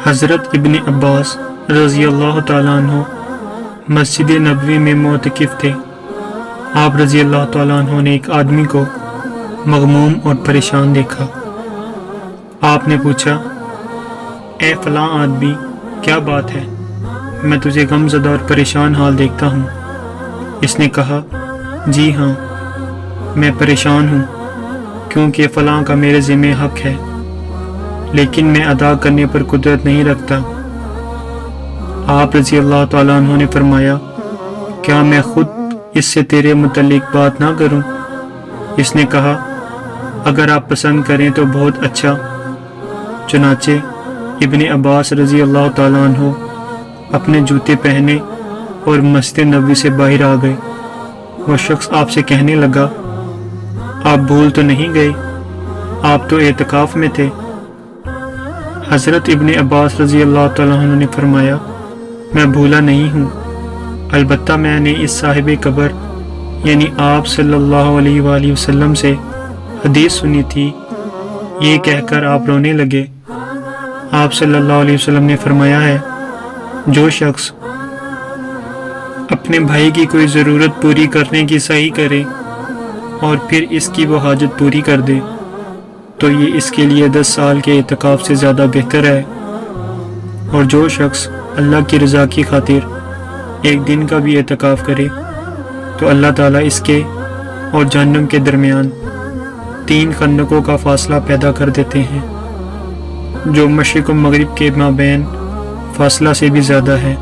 حضرت ابن عباس رضی اللہ تعالیٰ عنہ مسجد نبوی میں معتکف تھے۔ آپ رضی اللہ تعالیٰ عنہ نے ایک آدمی کو مغموم اور پریشان دیکھا۔ آپ نے پوچھا، اے فلاں آدمی، کیا بات ہے؟ میں تجھے غم زدہ اور پریشان حال دیکھتا ہوں۔ اس نے کہا، جی ہاں، میں پریشان ہوں کیونکہ فلاں کا میرے ذمہ حق ہے، لیکن میں ادا کرنے پر قدرت نہیں رکھتا۔ آپ رضی اللہ تعالیٰ عنہ نے فرمایا، کیا میں خود اس سے تیرے متعلق بات نہ کروں؟ اس نے کہا، اگر آپ پسند کریں تو بہت اچھا۔ چنانچہ ابن عباس رضی اللہ تعالیٰ عنہ اپنے جوتے پہنے اور مسجد نبوی سے باہر آ گئے۔ وہ شخص آپ سے کہنے لگا، آپ بھول تو نہیں گئے؟ آپ تو اعتکاف میں تھے۔ حضرت ابن عباس رضی اللہ تعالیٰ عنہ نے فرمایا، میں بھولا نہیں ہوں، البتہ میں نے اس صاحب قبر یعنی آپ صلی اللہ علیہ وآلہ وسلم سے حدیث سنی تھی۔ یہ کہہ کر آپ رونے لگے۔ آپ صلی اللہ علیہ وسلم نے فرمایا ہے، جو شخص اپنے بھائی کی کوئی ضرورت پوری کرنے کی سعی کرے اور پھر اس کی وہ حاجت پوری کر دے تو یہ اس کے لیے 10 سال کے اعتکاف سے زیادہ بہتر ہے، اور جو شخص اللہ کی رضا کی خاطر ایک دن کا بھی اعتکاف کرے تو اللہ تعالیٰ اس کے اور جہنم کے درمیان 3 خندقوں کا فاصلہ پیدا کر دیتے ہیں، جو مشرق و مغرب کے مابین فاصلہ سے بھی زیادہ ہے۔